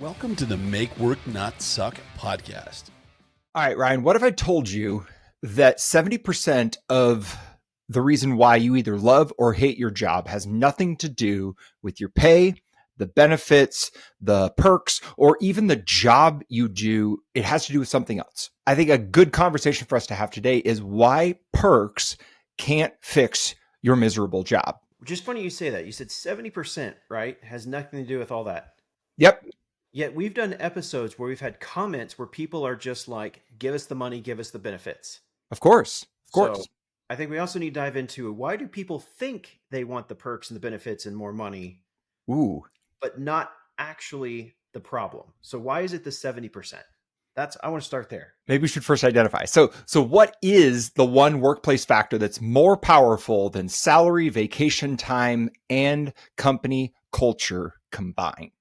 Welcome to the Make Work Not Suck podcast. All right, Ryan, what if I told you that 70% of the reason why you either love or hate your job has nothing to do with your pay, the benefits, the perks, or even the job you do? It has to do with something else. I think a good conversation for us to have today is why perks can't fix your miserable job. Which is funny you say that. You said 70%, right? Has nothing to do with all that. Yep. Yet we've done episodes where we've had comments where people are just like, give us the money, give us the benefits. Of course. Of course. So I think we also need to dive into why do people think they want the perks and the benefits and more money, but not actually the problem. So why is it the 70%? I want to start there. Maybe we should first identify. So what is the one workplace factor that's more powerful than salary, vacation time, and company culture combined?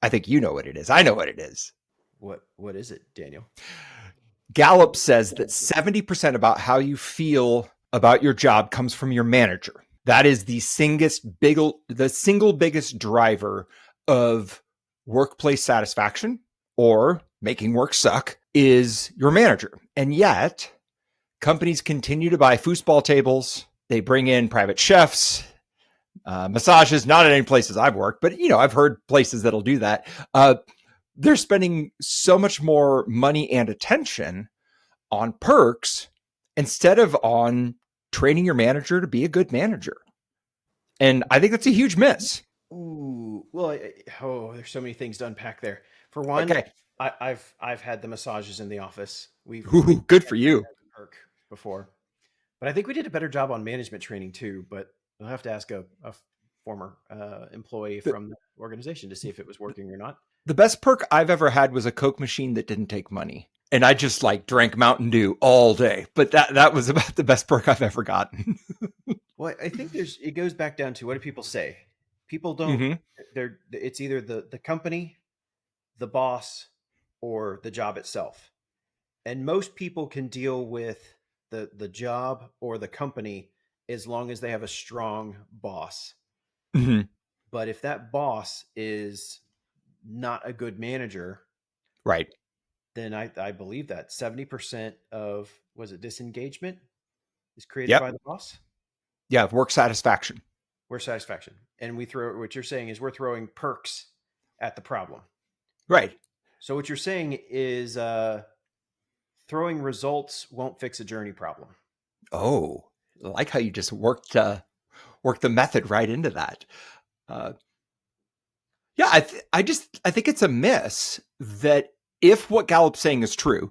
I think you know what it is. I know what it is. What is it, Daniel? Gallup says that 70% about how you feel about your job comes from your manager. That is the single biggest driver of workplace satisfaction or making work suck is your manager. And yet, companies continue to buy foosball tables. They bring in private chefs, massages, not at any places I've worked, but I've heard places that'll do that. They're spending so much more money and attention on perks instead of on training your manager to be a good manager. And I think that's a huge miss. Ooh, well, there's so many things to unpack there. For one, okay. I've had the massages in the office. We've good for you. Perk before, but I think we did a better job on management training too. But I'll have to ask a former employee from the organization to see if it was working or not. The best perk I've ever had was a Coke machine that didn't take money. And I just drank Mountain Dew all day. But that was about the best perk I've ever gotten. Well, I think it goes back down to what do people say? People don't, it's either the company, the boss, or the job itself. And most people can deal with the job or the company as long as they have a strong boss. Mm-hmm. But if that boss is not a good manager, right, then I believe that 70% of disengagement is created by the boss. Yeah, work satisfaction. And what you're saying is we're throwing perks at the problem. Right. So what you're saying is throwing results won't fix a journey problem. Oh, I like how you just worked the method right into that. Yeah, I think it's a miss that if what Gallup's saying is true,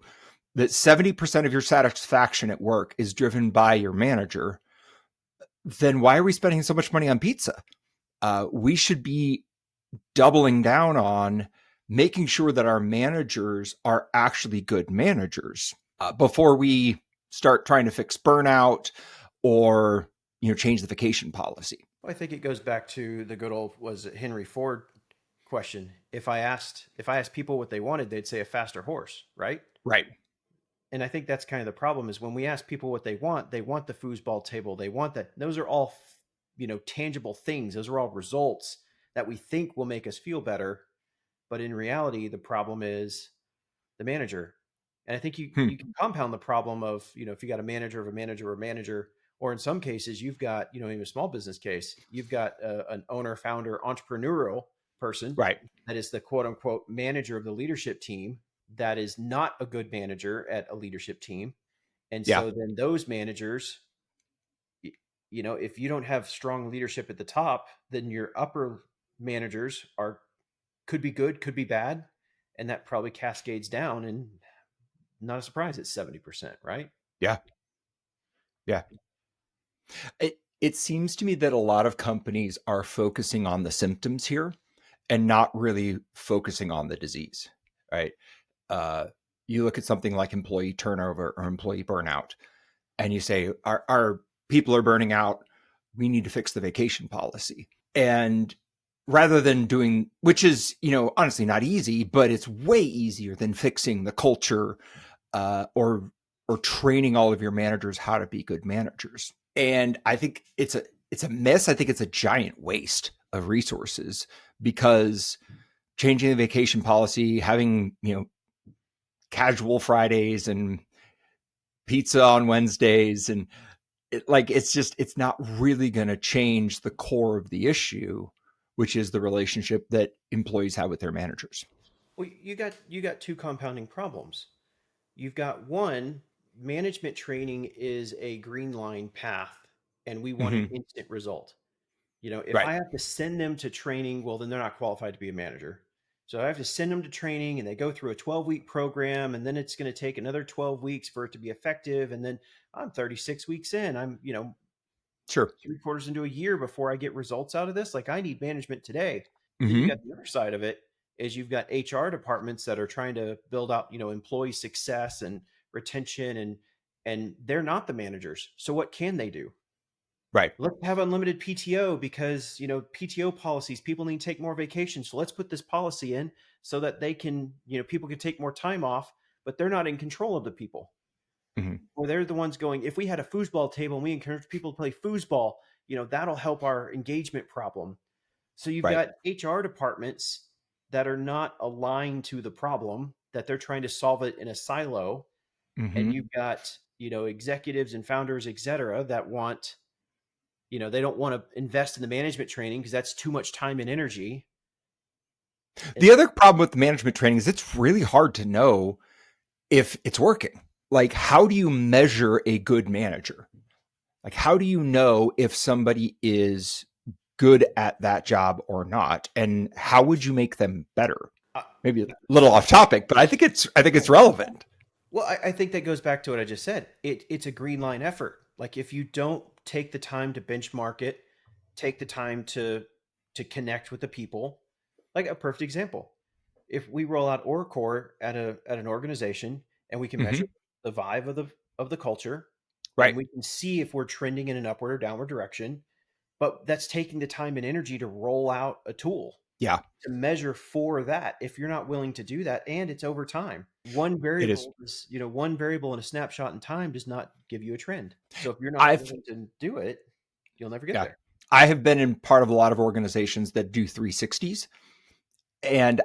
that 70% of your satisfaction at work is driven by your manager, then why are we spending so much money on pizza? We should be doubling down on making sure that our managers are actually good managers before we start trying to fix burnout or change the vacation policy. Well, I think it goes back to the good old Henry Ford question. If I asked people what they wanted, they'd say a faster horse, right? Right. And I think that's kind of the problem is when we ask people what they want the foosball table. They want that. Those are all, tangible things. Those are all results that we think will make us feel better. But in reality, the problem is the manager. And I think you can compound the problem of, if you got a manager of a manager or a manager, or in some cases you've got, in a small business case, you've got an owner, founder, entrepreneurial person, right? That is the quote unquote manager of the leadership team. That is not a good manager at a leadership team. And so then those managers, if you don't have strong leadership at the top, then your upper managers could be good, could be bad. And that probably cascades down, and not a surprise, it's 70%, right? Yeah. Yeah. It seems to me that a lot of companies are focusing on the symptoms here and not really focusing on the disease, right? You look at something like employee turnover or employee burnout, and you say, our people are burning out. We need to fix the vacation policy. And rather than doing, which is, honestly not easy, but it's way easier than fixing the culture or training all of your managers how to be good managers. And I think it's a miss. I think it's a giant waste of resources because changing the vacation policy, having, casual Fridays and pizza on Wednesdays. And it's not really going to change the core of the issue, which is the relationship that employees have with their managers. Well, you got two compounding problems. You've got one, management training is a green line path, and we want an Mm-hmm. instant result. If Right. I have to send them to training, well, then they're not qualified to be a manager. So I have to send them to training and they go through a 12-week program, and then it's going to take another 12 weeks for it to be effective. And then I'm 36 weeks in. I'm, Sure. 3/4 into a year before I get results out of this. Like, I need management today. Then you Mm-hmm. got the other side of it is you've got HR departments that are trying to build out, employee success and retention, and they're not the managers. So what can they do? Right. Let's have unlimited PTO because, PTO policies, people need to take more vacation. So let's put this policy in so that they can, people can take more time off, but they're not in control of the people. Mm-hmm. Or they're the ones going, if we had a foosball table and we encourage people to play foosball, that'll help our engagement problem. So you've Right. got HR departments that are not aligned to the problem, that they're trying to solve it in a silo. And Mm-hmm. you've got, executives and founders, et cetera, that want, they don't want to invest in the management training because that's too much time and energy. The other problem with the management training is it's really hard to know if it's working. Like, how do you measure a good manager? Like, how do you know if somebody is good at that job or not? And how would you make them better? Uh, Maybe a little off topic, but I think it's relevant. well, I think that goes back to what I just said. It's a green line effort. Like, if you don't take the time to benchmark it, take the time to connect with the people, like a perfect example. If we roll out Oracore at an organization and we can Mm-hmm. measure the vibe of the culture, and Right. we can see if we're trending in an upward or downward direction, but that's taking the time and energy to roll out a tool Yeah, to measure for that. If you're not willing to do that, and it's over time, it is. one variable in a snapshot in time does not give you a trend. So if you're not I've willing to do it, you'll never get yeah, there. I have been in part of a lot of organizations that do 360s, and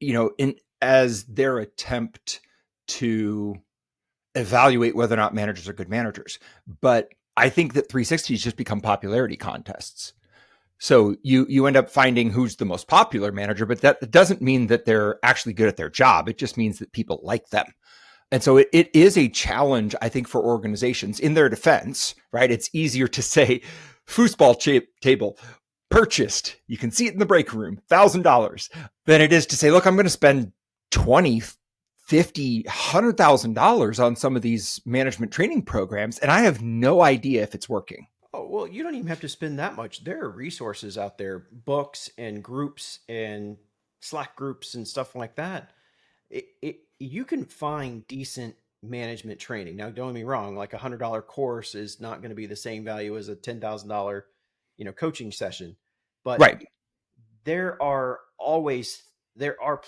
in as their attempt to evaluate whether or not managers are good managers. But I think that 360s just become popularity contests. So you end up finding who's the most popular manager, but that doesn't mean that they're actually good at their job. It just means that people like them. And so it is a challenge, I think, for organizations in their defense, right? It's easier to say foosball table purchased. You can see it in the break room, $1,000, than it is to say, look, I'm going to spend 20, 50, $100,000 on some of these management training programs, and I have no idea if it's working. Oh, well, you don't even have to spend that much. There are resources out there, books and groups and Slack groups and stuff like that. You can find decent management training. Now, don't get me wrong, like $100 course is not going to be the same value as a $10,000, coaching session. But Right. there are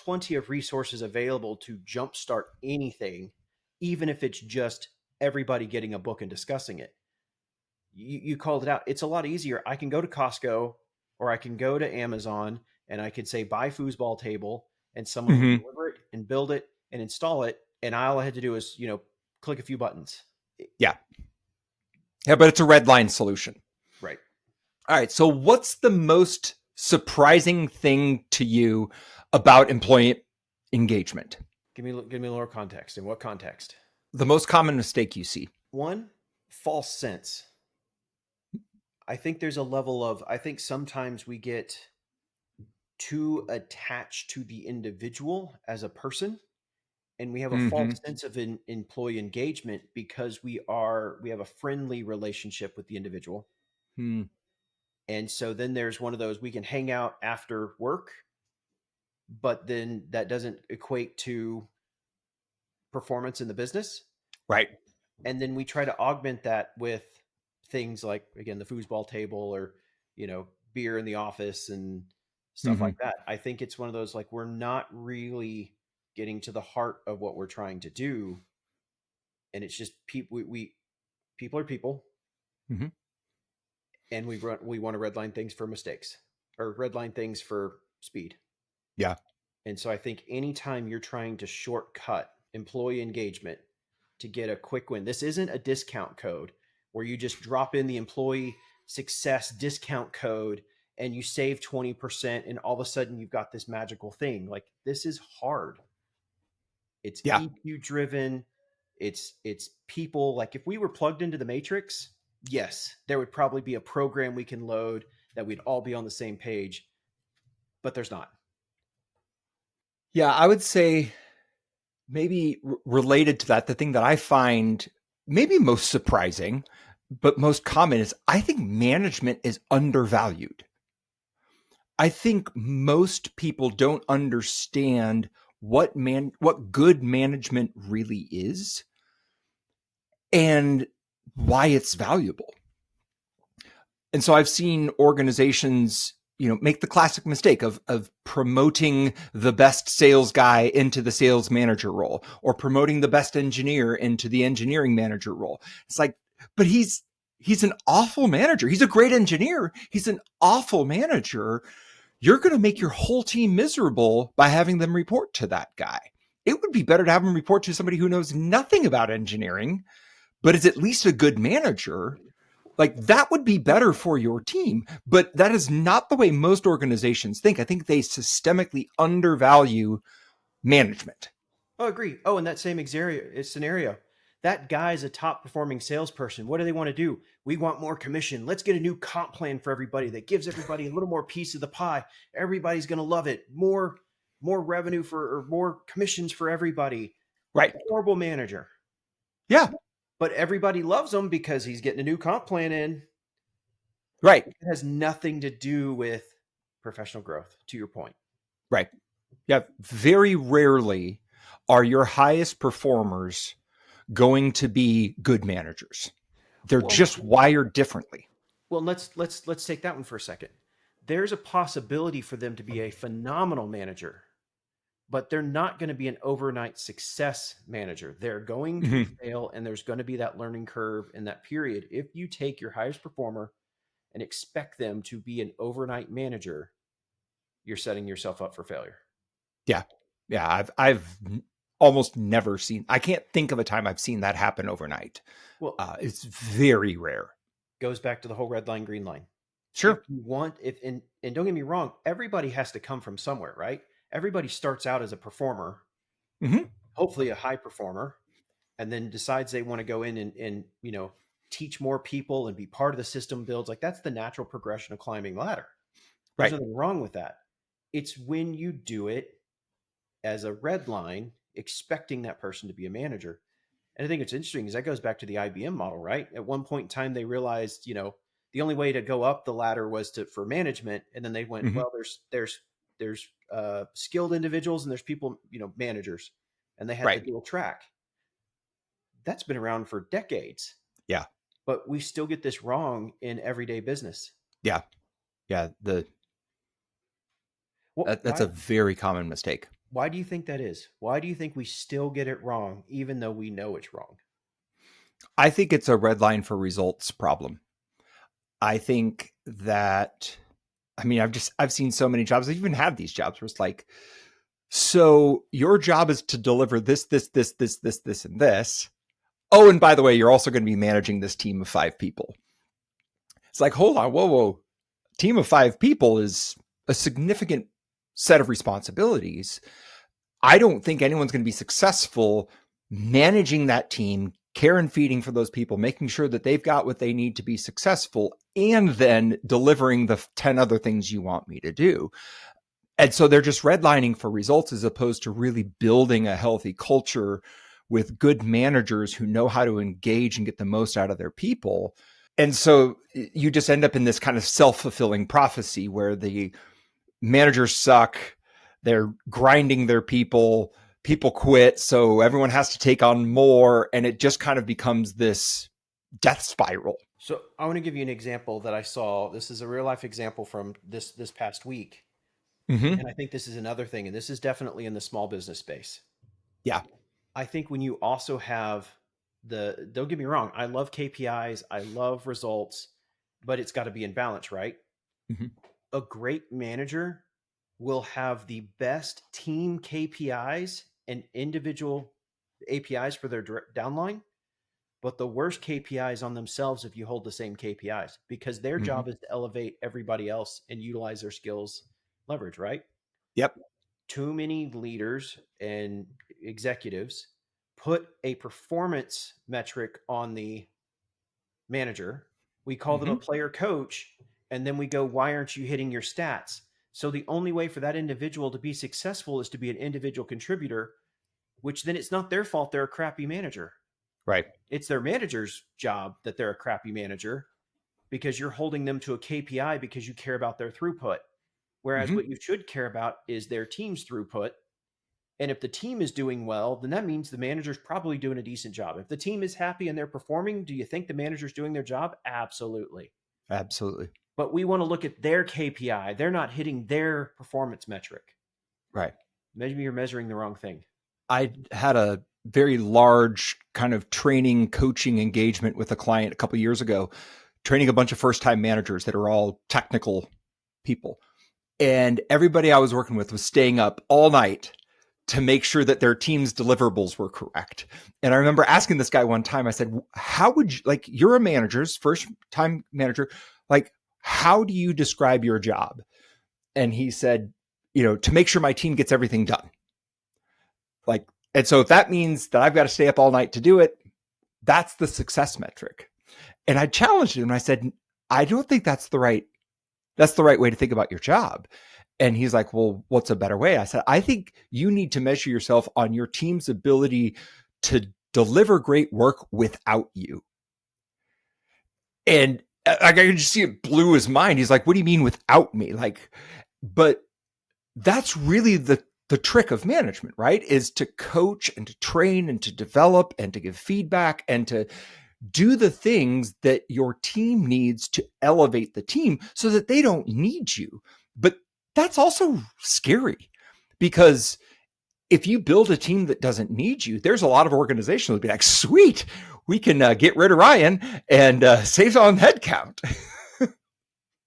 plenty of resources available to jumpstart anything, even if it's just everybody getting a book and discussing it. You called it out. It's a lot easier. I can go to Costco or I can go to Amazon and I could say buy foosball table, and someone will Mm-hmm. deliver it and build it and install it, and all I had to do is click a few buttons. Yeah. Yeah, but it's a red line solution. Right. All right. So, what's the most surprising thing to you about employee engagement? Give me a little context. In what context? The most common mistake you see. One, false sense. I think there's a level of, I think sometimes we get too attached to the individual as a person, and we have a Mm-hmm. false sense of employee engagement because we have a friendly relationship with the individual. Hmm. And so then there's one of those, we can hang out after work, but then that doesn't equate to performance in the business. Right. And then we try to augment that with things like, again, the foosball table, or beer in the office and stuff Mm-hmm. like that. I think it's one of those, like, we're not really getting to the heart of what we're trying to do, and it's just people are people, Mm-hmm. and we want to redline things for mistakes or redline things for speed. Yeah. And so I think anytime you're trying to shortcut employee engagement to get a quick win, this isn't a discount code where you just drop in the employee success discount code and you save 20% and all of a sudden you've got this magical thing. Like, this is hard. It's Yeah. EQ driven. It's people. Like, if we were plugged into the matrix, yes, there would probably be a program we can load that we'd all be on the same page, but there's not. Yeah, I would say maybe related to that, the thing that I find maybe most surprising, but most common is I think management is undervalued. I think most people don't understand what good management really is and why it's valuable. And so I've seen organizations, make the classic mistake of promoting the best sales guy into the sales manager role, or promoting the best engineer into the engineering manager role. It's like, but he's an awful manager. He's a great engineer. He's an awful manager. You're going to make your whole team miserable by having them report to that guy. It would be better to have them report to somebody who knows nothing about engineering, but is at least a good manager. Like, that would be better for your team, but that is not the way most organizations think. I think they systemically undervalue management. Oh, agree. Oh, in that same scenario, that guy's a top performing salesperson. What do they want to do? We want more commission. Let's get a new comp plan for everybody that gives everybody a little more piece of the pie. Everybody's going to love it. More revenue or more commissions for everybody. Right. Horrible manager. Yeah. But everybody loves him because he's getting a new comp plan in. Right. It has nothing to do with professional growth, to your point. Right. Yeah. Very rarely are your highest performers going to be good managers. They're just wired differently. Well, let's take that one for a second. There's a possibility for them to be a phenomenal manager, but they're not going to be an overnight success manager. They're going to fail, and there's going to be that learning curve in that period. If you take your highest performer and expect them to be an overnight manager, you're setting yourself up for failure. Yeah. Yeah. I've almost never seen, I can't think of a time I've seen that happen overnight. Well, it's very rare. Goes back to the whole red line, green line. Sure. If you want, and don't get me wrong, everybody has to come from somewhere, right? Everybody starts out as a performer, hopefully a high performer, and then decides they want to go in and teach more people and be part of the system builds. Like, that's the natural progression of climbing the ladder. There's nothing wrong with that. It's when you do it as a red line, expecting that person to be a manager. And I think it's interesting because that goes back to the IBM model, right? At one point in time, they realized, the only way to go up the ladder was for management. And then they went, well, there's skilled individuals and there's people, managers, and they had the dual track. That's been around for decades. Yeah. But we still get this wrong in everyday business. Yeah. Yeah. That's a very common mistake. Why do you think that is? Why do you think we still get it wrong, even though we know it's wrong? I think it's a red line for results problem. I think that, I've seen so many jobs. I even have these jobs where it's like, so your job is to deliver this, and this. Oh, and by the way, you're also going to be managing this team of 5 people. It's like, hold on, whoa. Team of 5 people is a significant set of responsibilities. I don't think anyone's going to be successful managing that team, care and feeding for those people, making sure that they've got what they need to be successful, and then delivering the 10 other things you want me to do. And so they're just redlining for results as opposed to really building a healthy culture with good managers who know how to engage and get the most out of their people. And so you just end up in this kind of self-fulfilling prophecy where the managers suck, they're grinding their people quit, so everyone has to take on more, and it just kind of becomes this death spiral. So I want to give you an example that I saw. This is a real life example from this past week. And I think this is another thing, and this is definitely in the small business space. Yeah. I think when you also have don't get me wrong, I love KPIs, I love results, but it's got to be in balance, right? A great manager will have the best team KPIs and individual APIs for their downline, but the worst KPIs on themselves if you hold the same KPIs, because their Mm-hmm. job is to elevate everybody else and utilize their skills leverage, right? Yep. Too many leaders and executives put a performance metric on the manager. We call them a Mm-hmm. player coach, and then we go, why aren't you hitting your stats? So the only way for that individual to be successful is to be an individual contributor, which then it's not their fault they're a crappy manager. Right. It's their manager's job that they're a crappy manager, because you're holding them to a KPI because you care about their throughput. Whereas Mm-hmm. what you should care about is their team's throughput. And if the team is doing well, then that means the manager's probably doing a decent job. If the team is happy and they're performing, do you think the manager's doing their job? Absolutely. Absolutely. But we want to look at their KPI. They're not hitting their performance metric. Right. Maybe you're measuring the wrong thing. I had a very large kind of training coaching engagement with a client a couple of years ago, training a bunch of first-time managers that are all technical people. And everybody I was working with was staying up all night to make sure that their team's deliverables were correct. And I remember asking this guy one time, I said, how would you, like, you're a manager's first time manager, like, how do you describe your job? And he said, to make sure my team gets everything done. Like, and so if that means that I've got to stay up all night to do it, that's the success metric. And I challenged him and I said, I don't think that's the right way to think about your job. And he's like, well, what's a better way? I said, I think you need to measure yourself on your team's ability to deliver great work without you. And I could just see it blew his mind. He's like, what do you mean without me? Like, but that's really the trick of management, right? Is to coach and to train and to develop and to give feedback and to do the things that your team needs to elevate the team so that they don't need you. But that's also scary, because if you build a team that doesn't need you, there's a lot of organizations that will be like, sweet, we can get rid of Ryan and save on headcount.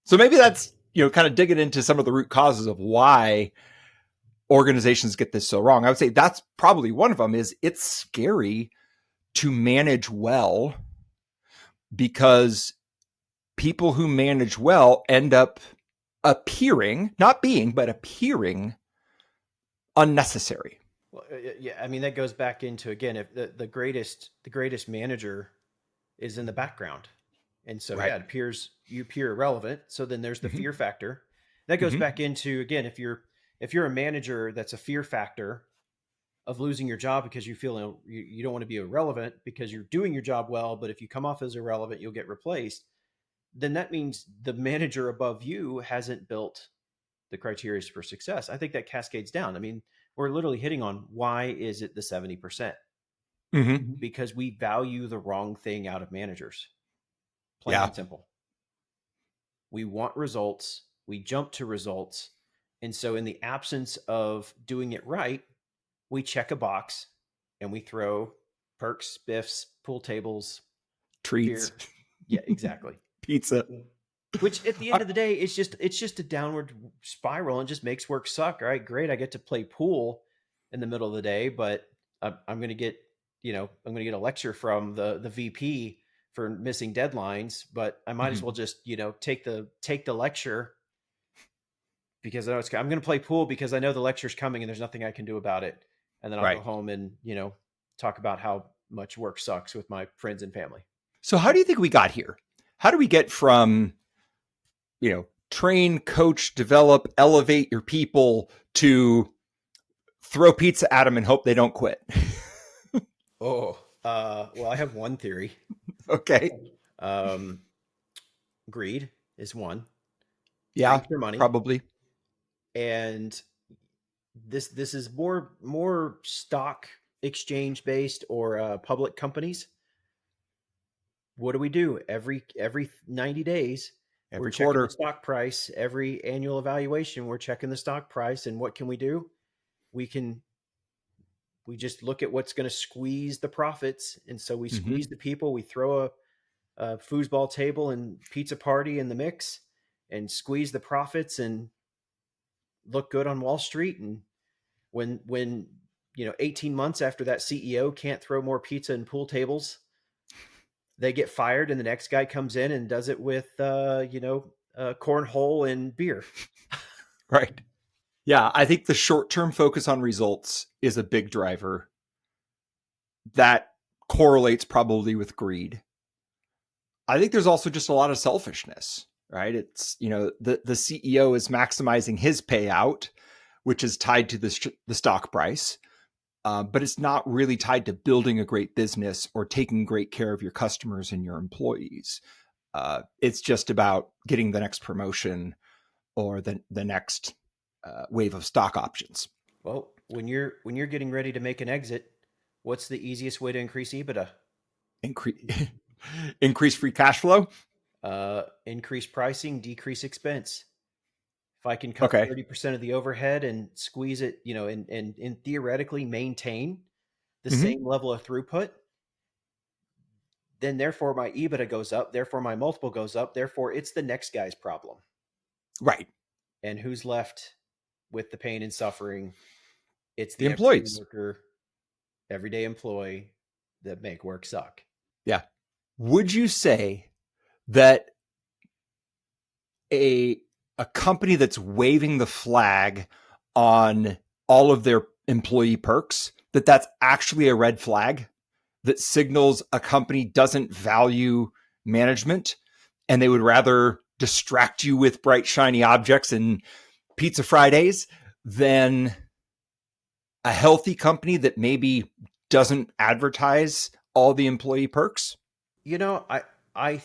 So maybe that's, kind of digging into some of the root causes of why organizations get this so wrong. I would say that's probably one of them. Is it's scary to manage well, because people who manage well end up appearing, not being, but appearing unnecessary. Well, yeah, I mean, that goes back into, again, if the greatest manager is in the background. And so, Right. you appear irrelevant. So then there's the Mm-hmm. fear factor. That goes Mm-hmm. back into, again, if you're a manager, that's a fear factor of losing your job because you feel you don't want to be irrelevant because you're doing your job well. But if you come off as irrelevant, you'll get replaced. Then that means the manager above you hasn't built the criteria for success. I think that cascades down. I mean, we're literally hitting on, why is it the 70%? Mm-hmm. Because we value the wrong thing out of managers. Plain Yeah. and simple. We want results. We jump to results. And so in the absence of doing it right, we check a box and we throw perks, biffs, pool tables, Treats, beer. Yeah, exactly. pizza. Which at the end of the day, it's just a downward spiral and just makes work suck. All right, great. I get to play pool in the middle of the day, but I'm going to get, I'm going to get a lecture from the VP for missing deadlines, but I might as well just, take the lecture, because I know I'm going to play pool because I know the lecture's coming and there's nothing I can do about it. And then I'll Right. go home and, talk about how much work sucks with my friends and family. So how do you think we got here? How do we get from, train, coach, develop, elevate your people to throw pizza at them and hope they don't quit? Well, I have one theory. Okay. Greed is one. Yeah, Greed for money. probably. And this is more stock exchange based or public companies. What do we do every 90 days? Every We're checking quarter. the stock price. Every annual evaluation, we're checking the stock price. And what can we do? We just look at what's going to squeeze the profits. And so we squeeze the people. We throw a foosball table and pizza party in the mix and squeeze the profits. And look good on Wall Street. And when 18 months after that CEO can't throw more pizza and pool tables, they get fired, and the next guy comes in and does it with cornhole and beer. Right. Yeah, I think the short-term focus on results is a big driver. That correlates probably with greed. I think there's also just a lot of selfishness, right? It's, the CEO is maximizing his payout, which is tied to the stock price, but it's not really tied to building a great business or taking great care of your customers and your employees. It's just about getting the next promotion or the next wave of stock options. Well, when you're getting ready to make an exit, what's the easiest way to increase EBITDA? Increase free cash flow. Increase pricing, decrease expense. If I can cut Okay. 30% of the overhead and squeeze it, and theoretically maintain the Mm-hmm. same level of throughput, then therefore my EBITDA goes up, therefore my multiple goes up, therefore it's the next guy's problem. Right. And who's left with the pain and suffering? It's The the everyday employees. worker, everyday employee that make work suck. Yeah. Would you say that a company that's waving the flag on all of their employee perks, that's actually a red flag that signals a company doesn't value management and they would rather distract you with bright, shiny objects and pizza Fridays than a healthy company that maybe doesn't advertise all the employee perks? I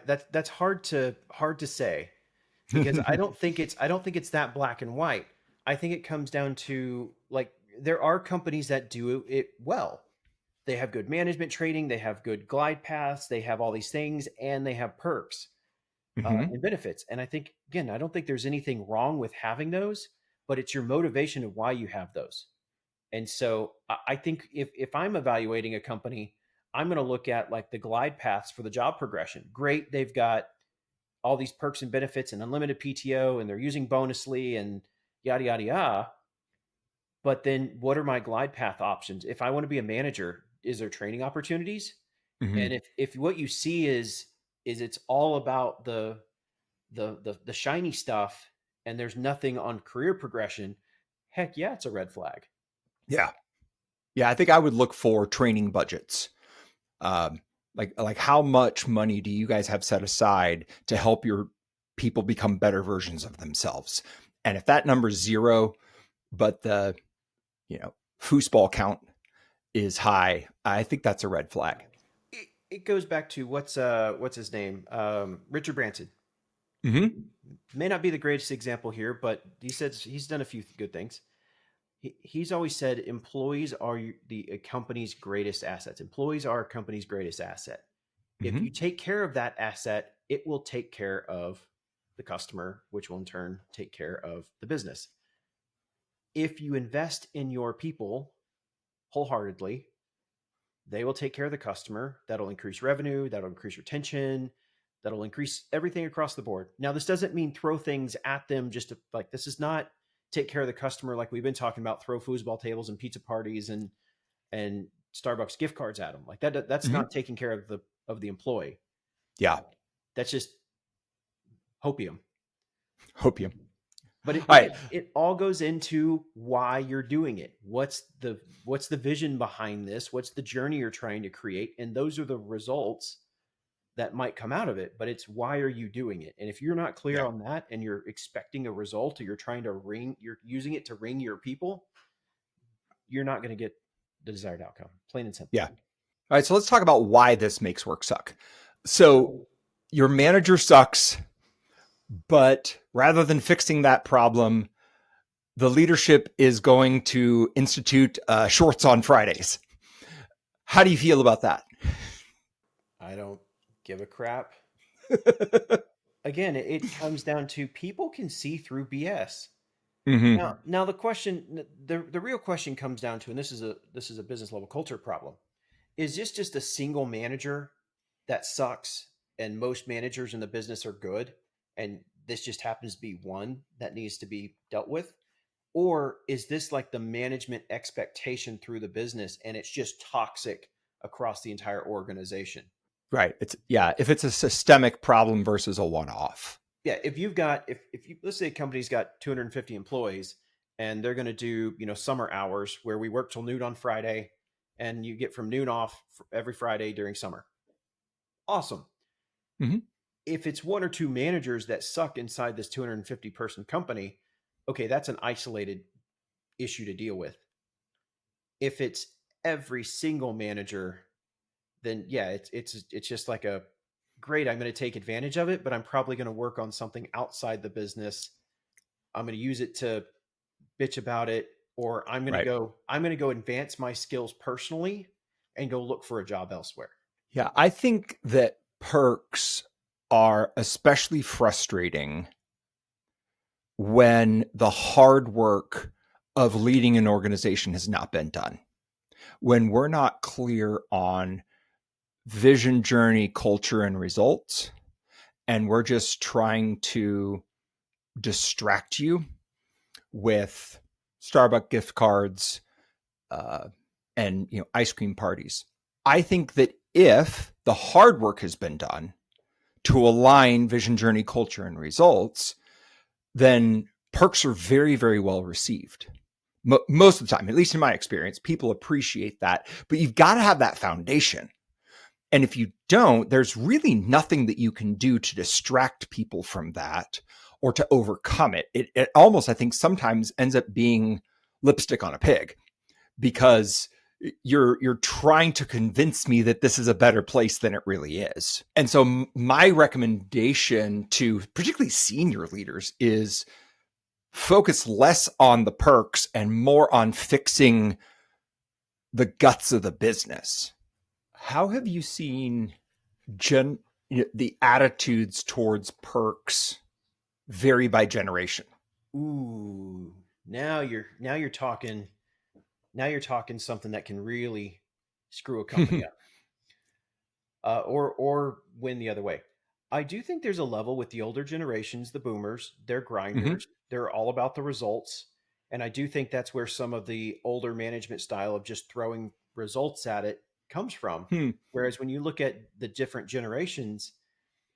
that's hard to say, because I don't think it's that black and white. I think it comes down to, like, there are companies that do it well. They have good management training, they have good glide paths, they have all these things, and they have perks Mm-hmm. and benefits. And I think, again, I don't think there's anything wrong with having those, but it's your motivation of why you have those. And so I think if I'm evaluating a company, I'm going to look at, like, the glide paths for the job progression. Great, they've got all these perks and benefits and unlimited PTO, and they're using Bonusly and yada yada yada. But then, what are my glide path options? If I want to be a manager, is there training opportunities? Mm-hmm. And if what you see is it's all about the shiny stuff, and there's nothing on career progression, heck yeah, it's a red flag. Yeah. Yeah. I think I would look for training budgets. Like how much money do you guys have set aside to help your people become better versions of themselves? And if that number is zero, but the, foosball count is high, I think that's a red flag. It goes back to what's his name, Richard Branson. Mm-hmm. May not be the greatest example here, but he said he's done a few good things. He's always said employees are the company's greatest assets. Employees are a company's greatest asset. If Mm-hmm. you take care of that asset, it will take care of the customer, which will in turn take care of the business. If you invest in your people wholeheartedly, they will take care of the customer. That'll increase revenue, that'll increase retention, that'll increase everything across the board. Now, this doesn't mean throw things at them just to, like, this is not take care of the customer like we've been talking about, throw foosball tables and pizza parties and Starbucks gift cards at them. Like that's Mm-hmm. not taking care of the employee. Yeah. That's just hopium. Hopium. But All right. it all goes into why you're doing it. What's the vision behind this? What's the journey you're trying to create? And those are the results that might come out of it. But it's, why are you doing it? And if you're not clear Yeah. on that, and you're expecting a result, or you're using it to ring your people, you're not going to get the desired outcome. Plain and simple. Yeah. All right. So let's talk about why this makes work suck. So your manager sucks, but rather than fixing that problem, the leadership is going to institute shorts on Fridays. How do you feel about that? I don't give a crap. Again, it comes down to, people can see through BS. Mm-hmm. Now the real question comes down to, and this is a business level culture problem. Is this just a single manager that sucks, and most managers in the business are good, and this just happens to be one that needs to be dealt with? Or is this like the management expectation through the business and it's just toxic across the entire organization? Right. If it's a systemic problem versus a one-off. Yeah, if you've got if you, let's say a company's got 250 employees and they're going to do, summer hours where we work till noon on Friday and you get from noon off every Friday during summer. Awesome. Mhm. If it's one or two managers that suck inside this 250 person company, okay, that's an isolated issue to deal with. If it's every single manager, then yeah, it's just like a great, I'm going to take advantage of it, but I'm probably going to work on something outside the business. I'm going to use it to bitch about it, or Right. I'm going to go advance my skills personally and go look for a job elsewhere. Yeah, I think that perks are especially frustrating when the hard work of leading an organization has not been done. When we're not clear on vision, journey, culture, and results, and we're just trying to distract you with Starbucks gift cards uh, and ice cream parties. I think that if the hard work has been done to align vision, journey, culture, and results, then perks are very, very well received. Most of the time, at least in my experience, people appreciate that. But you've got to have that foundation. And if you don't, there's really nothing that you can do to distract people from that or to overcome it. It almost, I think, sometimes ends up being lipstick on a pig, because you're trying to convince me that this is a better place than it really is. And so my recommendation to particularly senior leaders is focus less on the perks and more on fixing the guts of the business. How have you seen the attitudes towards perks vary by generation? Ooh, now you're talking something that can really screw a company up, or win the other way. I do think there's a level with the older generations, the boomers. They're Mm-hmm. grinders. They're all about the results, and I do think that's where some of the older management style of just throwing results at it comes from. Hmm. Whereas when you look at the different generations,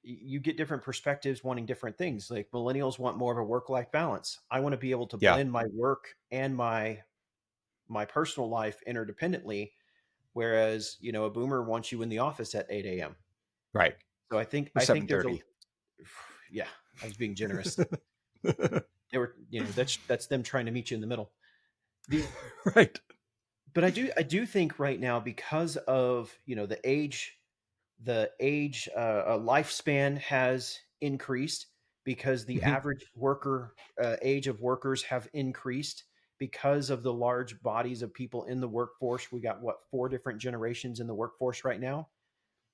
you get different perspectives wanting different things. Like millennials want more of a work-life balance. I want to be able to Yeah. blend my work and my personal life interdependently, whereas a boomer wants you in the office at 8 a.m. Right. So Or I think there's a 7:30. yeah, I was being generous. They were, that's them trying to meet you in the middle. The Right. But I do think right now, because of the age lifespan has increased, because the Mm-hmm. average worker age of workers have increased because of the large bodies of people in the workforce. We got what, four different generations in the workforce right now.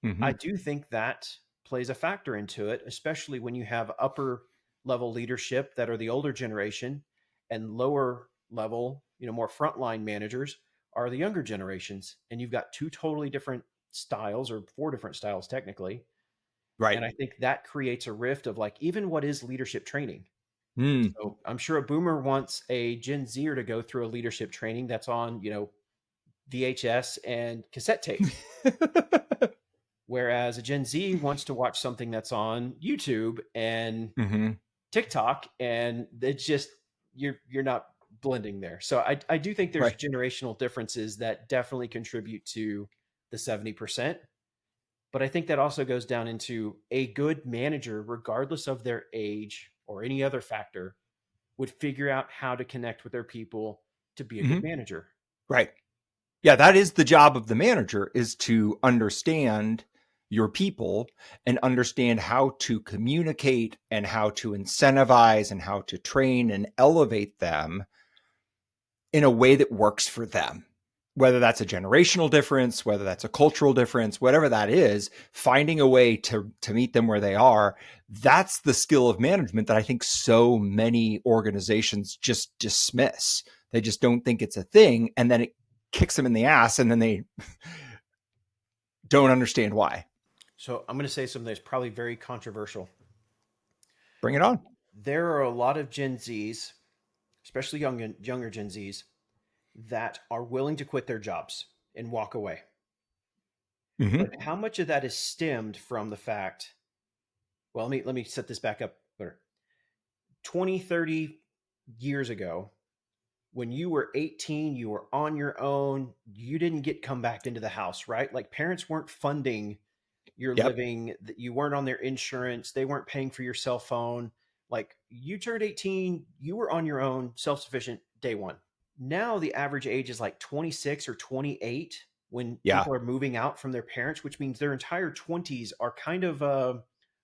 Mm-hmm. I do think that plays a factor into it, especially when you have upper level leadership that are the older generation, and lower level, more frontline managers are the younger generations. And you've got two totally different styles, or four different styles technically. Right. And I think that creates a rift of, like, even what is leadership training. Mm. So I'm sure a boomer wants a Gen Zer to go through a leadership training that's on, VHS and cassette tape. Whereas a Gen Z wants to watch something that's on YouTube and Mm-hmm. TikTok, and it's just, you're not blending there. So I do think there's Right. generational differences that definitely contribute to the 70%. But I think that also goes down into a good manager, regardless of their age or any other factor, would figure out how to connect with their people to be a Mm-hmm. good manager. Right. Yeah, that is the job of the manager, is to understand your people and understand how to communicate and how to incentivize and how to train and elevate them in a way that works for them. Whether that's a generational difference, whether that's a cultural difference, whatever that is, finding a way to meet them where they are, that's the skill of management that I think so many organizations just dismiss. They just don't think it's a thing, and then it kicks them in the ass, and then they don't understand why. So I'm going to say something that's probably very controversial. Bring it on. There are a lot of Gen Zs, especially younger Gen Zs, that are willing to quit their jobs and walk away. Hmm. But how much of that is stemmed from the fact, well, let me set this back up better. 20, 30 years ago, when you were 18, you were on your own, you didn't get come back into the house, right? Like parents weren't funding your Yep. living, that you weren't on their insurance, they weren't paying for your cell phone. Like you turned 18, you were on your own, self-sufficient day one. Now the average age is like 26 or 28 when Yeah. people are moving out from their parents, which means their entire 20s are kind of a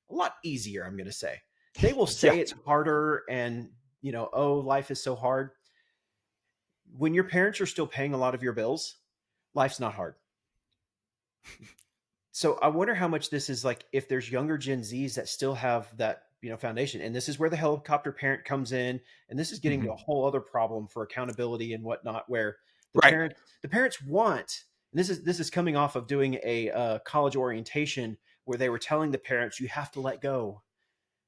lot easier, I'm going to say. They will Yeah. say it's harder and, oh, life is so hard. When your parents are still paying a lot of your bills, life's not hard. So I wonder how much this is like if there's younger Gen Zs that still have that, foundation. And this is where the helicopter parent comes in. And this is getting to Hmm. a whole other problem for accountability and whatnot, where Right. the parents want, and this is coming off of doing a college orientation where they were telling the parents, you have to let go.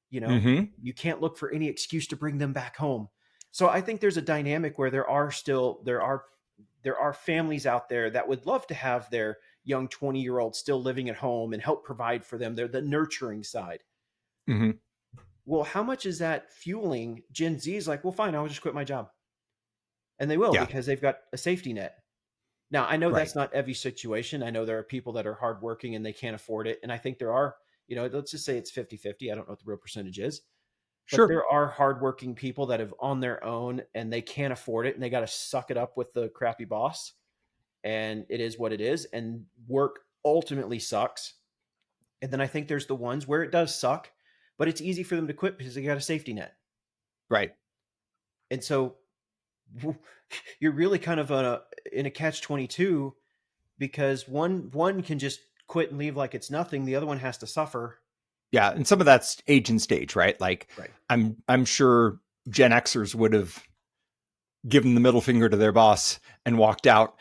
You know, Hmm. you can't look for any excuse to bring them back home. So I think there's a dynamic where there are families out there that would love to have their young 20-year-olds still living at home and help provide for them. They're the nurturing side. Hmm. Well, how much is that fueling Gen Z's like, well, fine, I'll just quit my job. And they will Yeah. because they've got a safety net. Now, I know Right. that's not every situation. I know there are people that are hardworking and they can't afford it. And I think there are, let's just say it's 50-50. I don't know what the real percentage is, but Sure. there are hardworking people that have on their own and they can't afford it and they got to suck it up with the crappy boss. And it is what it is. And work ultimately sucks. And then I think there's the ones where it does suck, but it's easy for them to quit because they got a safety net. Right. And so you're really kind of in a catch 22 because one can just quit and leave like it's nothing. The other one has to suffer. Yeah. And some of that's age and stage, right? Like Right. I'm sure Gen Xers would have given the middle finger to their boss and walked out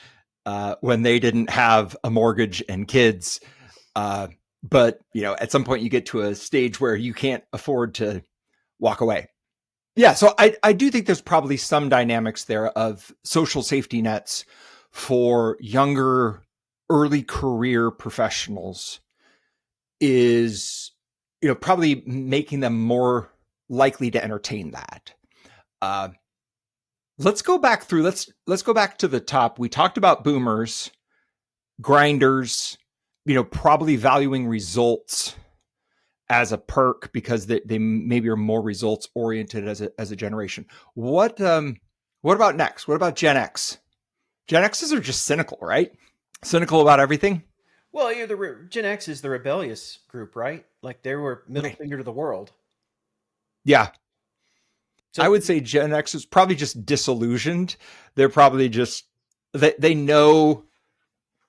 when they didn't have a mortgage and kids. But at some point you get to a stage where you can't afford to walk away. Yeah, so I do think there's probably some dynamics there of social safety nets for younger, early career professionals is, probably making them more likely to entertain that. Uh, let's go back through. Let's go back to the top. We talked about boomers, grinders, probably valuing results as a perk because they maybe are more results oriented as a generation. What about next? What about Gen X? Gen X's are just cynical, right? Cynical about everything. Well, you're the Gen X is the rebellious group, right? Like they were middle Right. finger to the world. Yeah. I So would say Gen X is probably just disillusioned. They're probably just they know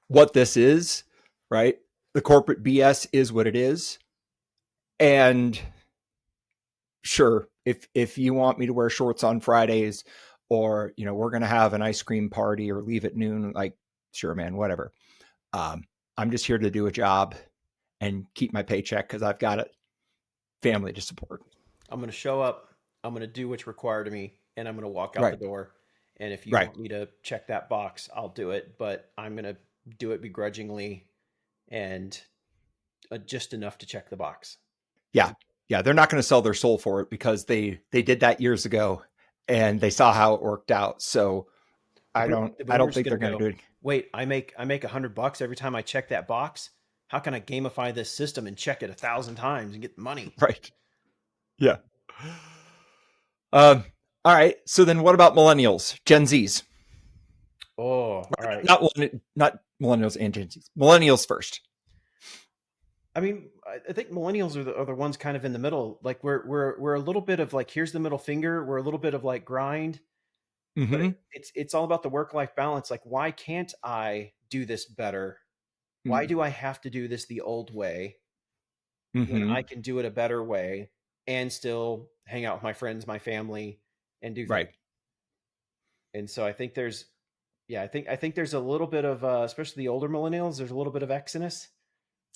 what this is, right? The corporate BS is what it is. And sure, if you want me to wear shorts on Fridays or we're going to have an ice cream party or leave at noon, like sure man, whatever. I'm just here to do a job and keep my paycheck because I've got a family to support. I'm going to show up. I'm going to do what's required of me, and I'm going to walk out the Right. door. And if you Right. want me to check that box, I'll do it. But I'm going to do it begrudgingly and just enough to check the box. Yeah. Yeah. They're not going to sell their soul for it because they did that years ago and they saw how it worked out. So The I don't boomer's think going they're to going to do go, it. wait, I make $100 every time I check that box. How can I gamify this system and check it 1,000 times and get the money? Right. Yeah. Um, all right. So then what about millennials, Gen Zs? Oh, all right. Not millennials and Gen Zs. Millennials first. I mean, I think millennials are the ones kind of in the middle. Like we're a little bit of like here's the middle finger. We're a little bit of like grind, but Mm-hmm. it's all about the work life balance. Like why can't I do this better? Why do I have to do this the old way when Mm-hmm. I can do it a better way and still hang out with my friends, my family, and do things? Right. And so I think there's yeah, I think there's a little bit of especially the older millennials. There's a little bit of exodus.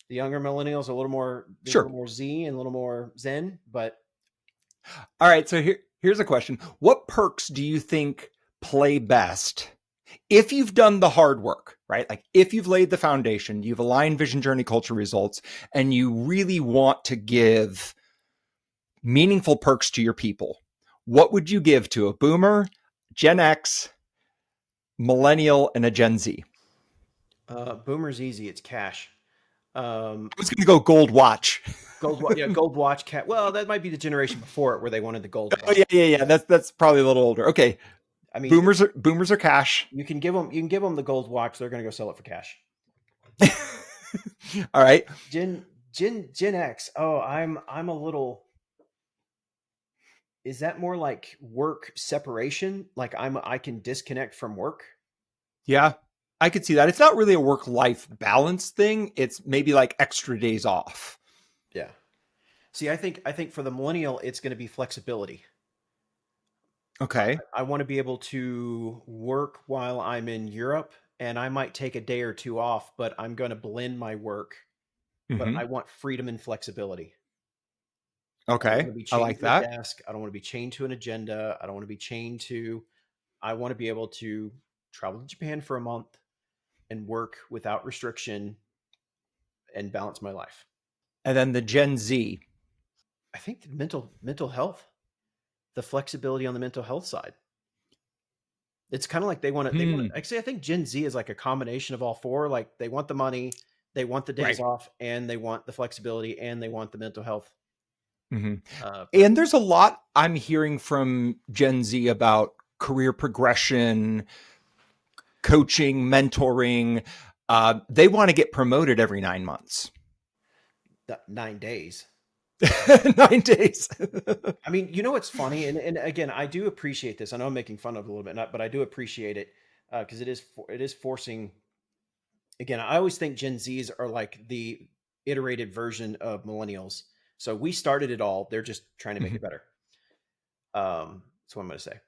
The younger millennials are a little more there's a Sure. little more Z and a little more Zen, but All right. So here's a question. What perks do you think play best if you've done the hard work, right? Like if you've laid the foundation, you've aligned vision, journey, culture, results, and you really want to give meaningful perks to your people, what would you give to a boomer, Gen X, millennial, and a Gen Z? Boomer's easy. It's cash. I was going to go gold watch. Gold watch cat. Well, that might be the generation before it where they wanted the gold Oh watch. yeah. That's probably a little older. Okay, I mean, boomers are cash. you can give them the gold watch. They're going to go sell it for cash. All right. Gen X. Oh, I'm a little. Is that more like work separation? Like I can disconnect from work. Yeah, I could see that. It's not really a work-life balance thing. It's maybe like extra days off. Yeah. See, I think for the millennial, it's going to be flexibility. Okay. I want to be able to work while I'm in Europe, and I might take a day or two off, but I'm going to blend my work. But Hmm. I want freedom and flexibility. I don't want Okay. to be I chained like to a that. desk. I don't want to be chained to an agenda. I don't want to be chained to. I want to be able to travel to Japan for a month and work without restriction and balance my life. And then the Gen Z. I think the mental health, the flexibility on the mental health side. It's kind of like they want Hmm. to actually I think Gen Z is like a combination of all four. Like they want the money, they want the days Right. off, and they want the flexibility, and they want the mental health Hmm. perk. And there's a lot I'm hearing from Gen Z about career progression, coaching, mentoring. They want to get promoted every 9 months. 9 days. 9 days. I mean, you know what's funny, and again, I do appreciate this. I know I'm making fun of it a little bit, but I do appreciate it because it is forcing. Again, I always think Gen Zs are like the iterated version of millennials. So we started it all. They're just trying to make Mhm. it better. That's what I'm going to say. All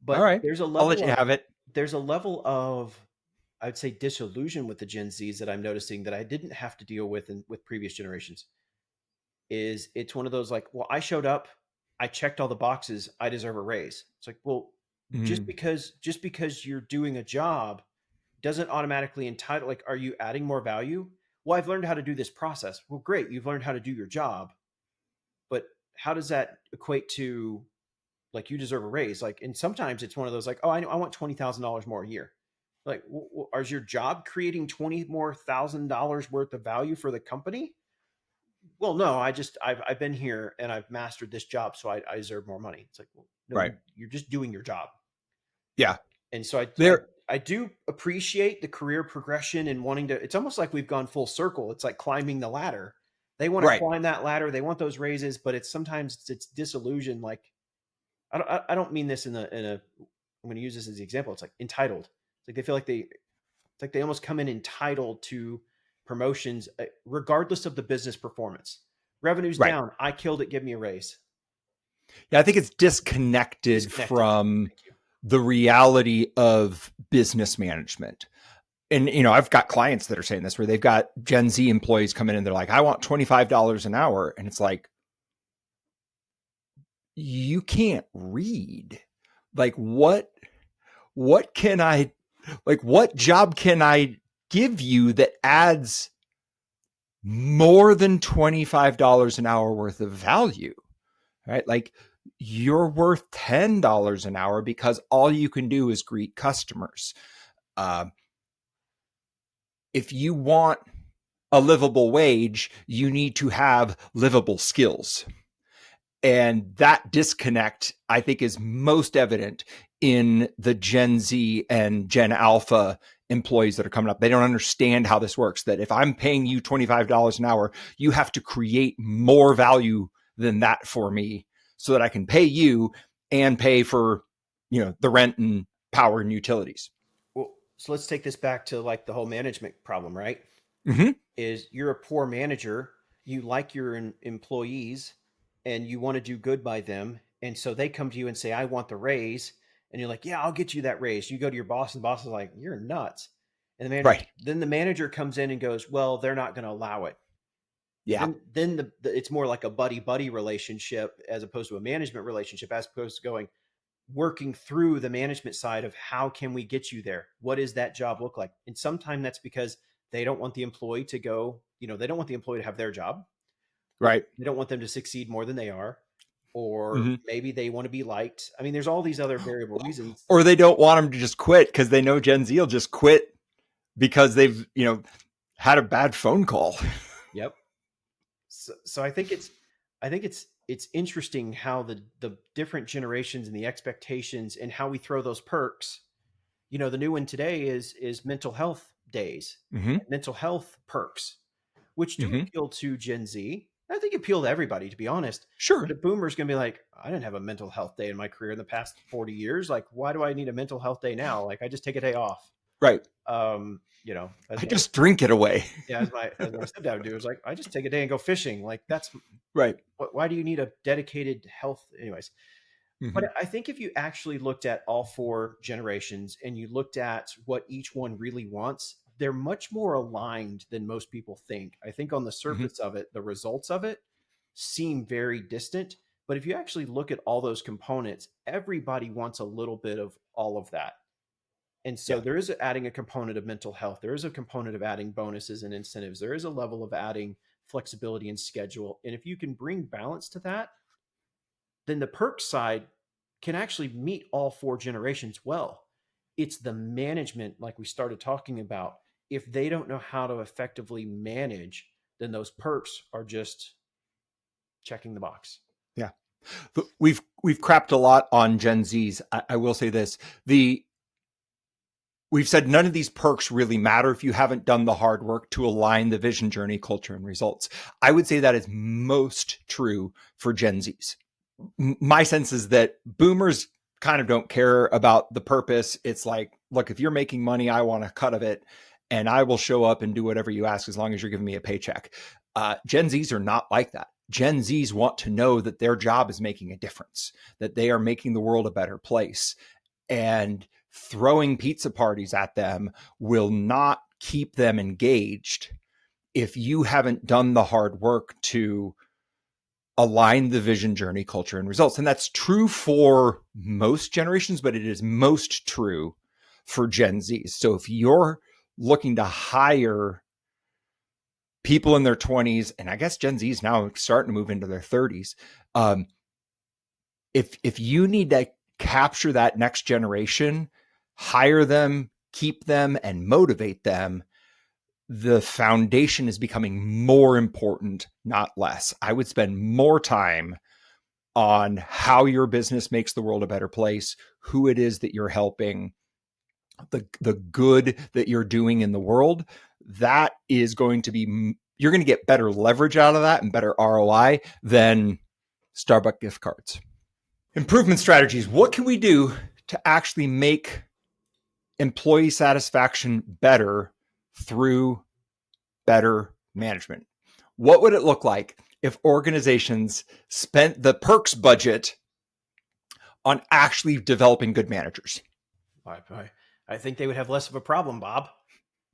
But right. I'll let you have it. there's a level of I would say disillusion with the Gen Zs that I'm noticing that I didn't have to deal with with previous generations. Is it's one of those like, well, I showed up, I checked all the boxes, I deserve a raise. It's like, well, Mm. just because you're doing a job doesn't automatically entitle like, are you adding more value? Well, I've learned how to do this process. Well, great, you've learned how to do your job, but how does that equate to like you deserve a raise? Like, and sometimes it's one of those like, oh, I want $20,000 more a year. Like, is your job creating $20,000 worth of value for the company? Well, no, I've been here and I've mastered this job, so I deserve more money. It's like, well, no, Right. you're just doing your job. Yeah. And so There. I do appreciate the career progression and wanting to. It's almost like we've gone full circle. It's like climbing the ladder. They want to Right. climb that ladder. They want those raises, but it's disillusion. Like I don't mean this in a. I'm going to use this as the example. It's like entitled. It's like they feel like it's like they almost come in entitled to promotions, regardless of the business performance. Revenue's Right. down. I killed it. Give me a raise. Yeah. I think it's disconnected Disconnected. from Thank you. the reality of business management. And I've got clients that are saying this where they've got Gen Z employees come in and they're like, I want $25 an hour. And it's like, you can't read. Like what can I like what job can I give you that adds more than $25 an hour worth of value? Right? Like you're worth $10 an hour because all you can do is greet customers. Uh, if you want a livable wage, you need to have livable skills. And that disconnect, I think, is most evident in the Gen Z and Gen Alpha employees that are coming up. They don't understand how this works, that if I'm paying you $25 an hour, you have to create more value than that for me so that I can pay you and pay for, the rent and power and utilities. Well, so let's take this back to like the whole management problem, right? Mm-hmm. Is you're a poor manager, you like your employees, and you want to do good by them, and so they come to you and say, "I want the raise," and you're like, "Yeah, I'll get you that raise." You go to your boss, and the boss is like, "You're nuts," and Right. then the manager comes in and goes, "Well, they're not going to allow it." Yeah. Then it's more like a buddy buddy relationship as opposed to a management relationship, as opposed to working through the management side of how can we get you there? What does that job look like? And sometimes that's because they don't want the employee to go, they don't want the employee to have their job, or Right. they don't want them to succeed more than they are, or Hmm. maybe they want to be liked. I mean, there's all these other variable reasons. Or they don't want them to just quit because they know Gen Z will just quit because they've, had a bad phone call. Yep. So I think it's interesting how the different generations and the expectations and how we throw those perks. The new one today is mental health days, Hmm. mental health perks, which do Hmm. appeal to Gen Z. I think appeal to everybody, to be honest. But Sure. a boomer's gonna be like, I didn't have a mental health day in my career in the past 40 years. Like, why do I need a mental health day now? Like, I just take a day off. Right. As I my just drink it away. yeah, as my stepdad would do, is like, I just take a day and go fishing. Like, that's Right. why do you need a dedicated health? Anyways, but Hmm. I think if you actually looked at all four generations and you looked at what each one really wants, they're much more aligned than most people think. I think on the Hmm. surface of it, the results of it seem very distant. But if you actually look at all those components, everybody wants a little bit of all of that. And so Yeah. there is adding a component of mental health. There is a component of adding bonuses and incentives. There is a level of adding flexibility and schedule. And if you can bring balance to that, then the perk side can actually meet all four generations well. It's the management, like we started talking about. If they don't know how to effectively manage, then those perks are just checking the box. Yeah. We've crapped a lot on Gen Zs. I will say this. We've said none of these perks really matter if you haven't done the hard work to align the vision, journey, culture, and results. I would say that is most true for Gen Zs. My sense is that boomers kind of don't care about the purpose. It's like, look, if you're making money, I want a cut of it, and I will show up and do whatever you ask as long as you're giving me a paycheck. Gen Zs are not like that. Gen Zs want to know that their job is making a difference, that they are making the world a better place. And throwing pizza parties at them will not keep them engaged if you haven't done the hard work to align the vision, journey, culture, and results. And that's true for most generations, but it is most true for Gen Zs. So if you're looking to hire people in their 20s, and I guess Gen Z is now starting to move into their 30s, if you need to capture that next generation, hire them, keep them, and motivate them, the foundation is becoming more important, not less. I would spend more time on how your business makes the world a better place, who it is that you're helping, the good that you're doing in the world. That is going to be, you're going to get better leverage out of that and better ROI than Starbucks gift cards. Improvement strategies. What can we do to actually make employee satisfaction better through better management? What would it look like if organizations spent the perks budget on actually developing good managers? I think they would have less of a problem, Bob.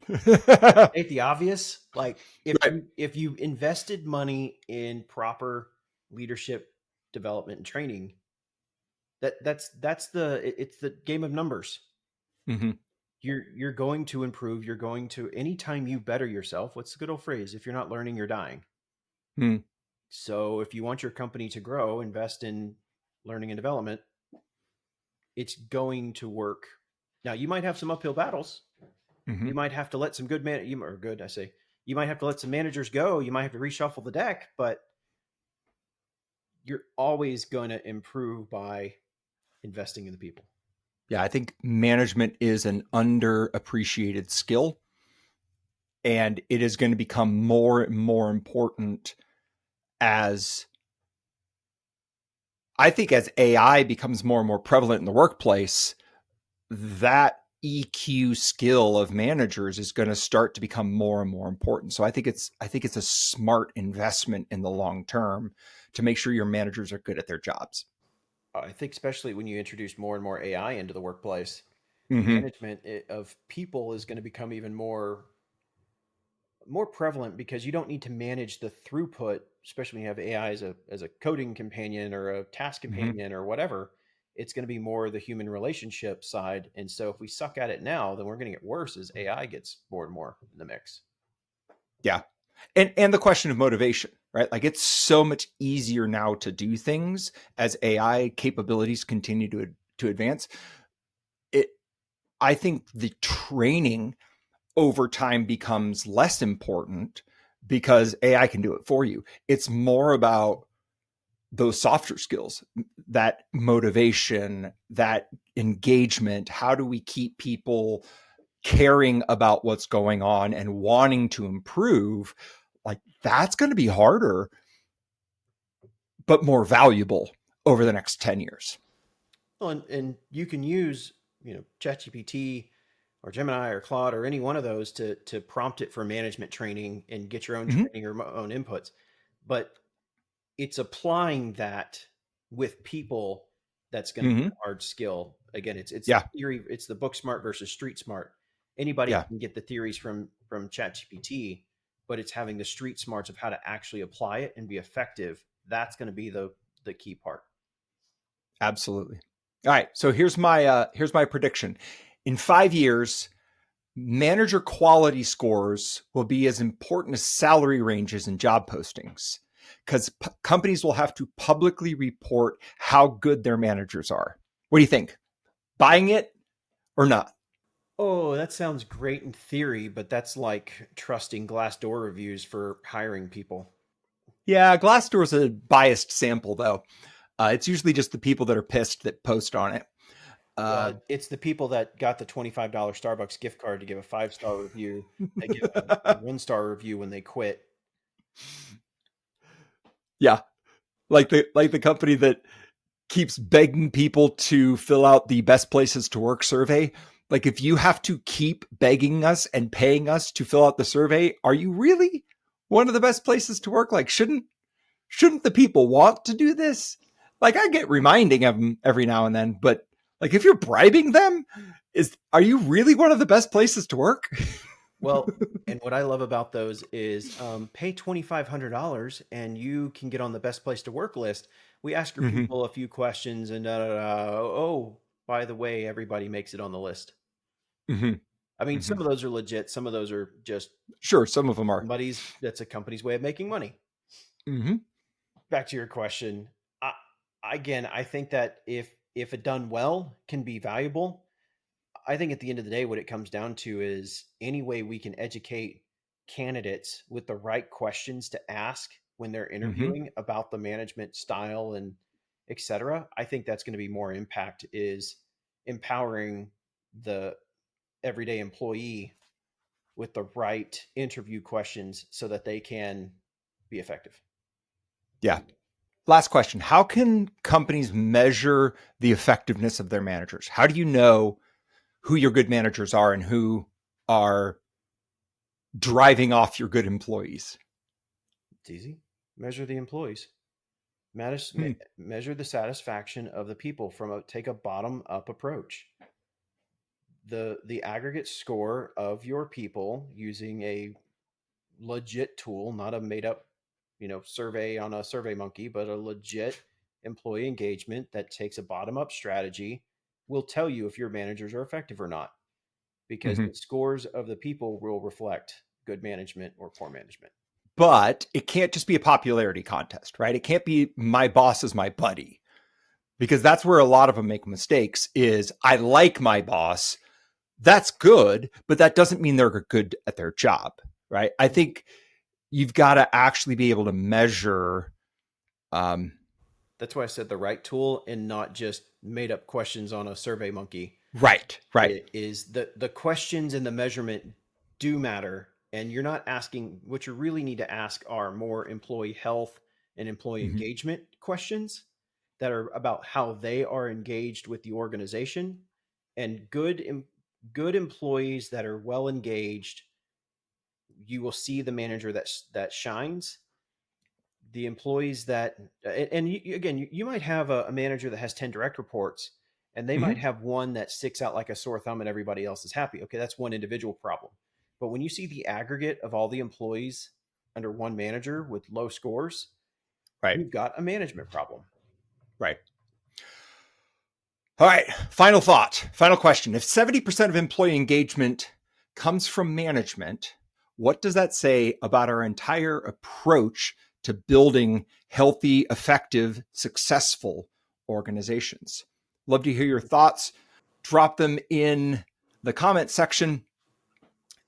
Right. Ain't the obvious? Like, if you invested money in proper leadership development and training, it's the game of numbers. Mm-hmm. You're going to improve. You're going to, anytime you better yourself. What's the good old phrase? If you're not learning, you're dying. Mm-hmm. So if you want your company to grow, invest in learning and development. It's going to work. Now you might have some uphill battles. Mm-hmm. You might have to let some good man you or good I say you might have to let some managers go. You might have to reshuffle the deck, but you're always going to improve by investing in the people. Yeah, I think management is an underappreciated skill, and it is going to become more and more important as I think as AI becomes more and more prevalent in the workplace. That EQ skill of managers is going to start to become more and more important. So I think it's a smart investment in the long term to make sure your managers are good at their jobs. I think especially when you introduce more and more AI into the workplace, Mm-hmm. management of people is going to become even more more prevalent because you don't need to manage the throughput, especially when you have AI as a coding companion or a task Mhm. companion or whatever. It's going to be more the human relationship side. And so if we suck at it now, then we're going to get worse as AI gets more and more in the mix. Yeah. And the question of motivation, right? Like it's so much easier now to do things as AI capabilities continue to advance. It I think the training over time becomes less important because AI can do it for you. It's more about those softer skills, that motivation, that engagement. How do we keep people caring about what's going on and wanting to improve? Like that's going to be harder, but more valuable over the next 10 years. Well, and you can use, ChatGPT or Gemini or Claude or any one of those to prompt it for management training and get your own Mm-hmm. training or own inputs. But it's applying that with people that's going to be Mm-hmm. a hard skill. Again, it's Yeah. theory, it's the book smart versus street smart. Anybody Yeah. can get the theories from ChatGPT, but it's having the street smarts of how to actually apply it and be effective. That's going to be the key part. Absolutely. All right. So here's my prediction. In 5 years, manager quality scores will be as important as salary ranges and job postings because companies will have to publicly report how good their managers are. What do you think? Buying it or not? Oh, that sounds great in theory, but that's like trusting Glassdoor reviews for hiring people. Yeah, Glassdoor is a biased sample, though. It's usually just the people that are pissed that post on it. Well, Uh, it's the people that got the $25 Starbucks gift card to give a 5-star review. They give a 1-star review when they quit. yeah, like the company that keeps begging people to fill out the best places to work survey. Like if you have to keep begging us and paying us to fill out the survey, are you really one of the best places to work? Like shouldn't the people want to do this? Like I get reminding of them every now and then, but like if you're bribing them, are you really one of the best places to work? Well, and what I love about those is pay $2,500 and you can get on the best place to work list. We ask your Mm-hmm. people a few questions and da, da, da. Oh, by the way, everybody makes it on the list. Mm-hmm. I mean, Mm-hmm. some of those are legit. Some of those are just Sure, some of them are. that's a company's way of making money. Mm-hmm. Back to your question. Again, I think that if it done well can be valuable. I think at the end of the day, what it comes down to is any way we can educate candidates with the right questions to ask when they're Mm-hmm. interviewing about the management style and et cetera. I think that's going to be more impact is empowering the everyday employee with the right interview questions so that they can be effective. Yeah. Last question. How can companies measure the effectiveness of their managers? How do you know who your good managers are and who are driving off your good employees? It's easy. Measure the employees. Hmm. Measure the satisfaction of the people from take a bottom up approach. The aggregate score of your people using a legit tool, not a made up, survey on a survey monkey, but a legit employee engagement that takes a bottom up strategy will tell you if your managers are effective or not because Mm-hmm. the scores of the people will reflect good management or poor management. But it can't just be a popularity contest, right? It can't be my boss is my buddy because that's where a lot of them make mistakes is I like my boss. That's good, but that doesn't mean they're good at their job, right? I think you've got to actually be able to measure. Um, That's why I said the right tool and not just made up questions on a survey monkey. right, right. It is the questions and the measurement do matter. And you're not asking what you really need to ask are more employee health and employee Mm-hmm. engagement questions that are about how they are engaged with the organization and good employees that are well engaged. You will see the manager that shines. The employees that and again you might have a manager that has 10 direct reports and they Mm-hmm. might have one that sticks out like a sore thumb and everybody else is happy. Okay, that's one individual problem. But when you see the aggregate of all the employees under one manager with low scores, Right. you've got a management problem. Right. All right. Final thought. Final question. If 70% of employee engagement comes from management, what does that say about our entire approach to building healthy, effective, successful organizations? Love to hear your thoughts. Drop them in the comment section.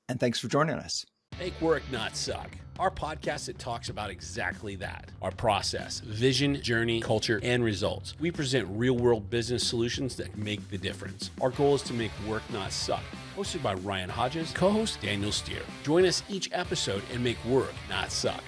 And thanks for joining us. Make work not suck. Our podcast that talks about exactly that. Our process, vision, journey, culture, and results. We present real-world business solutions that make the difference. Our goal is to make work not suck. Hosted by Ryan Hodges, co-host Daniel Steer. Join us each episode and make work not suck.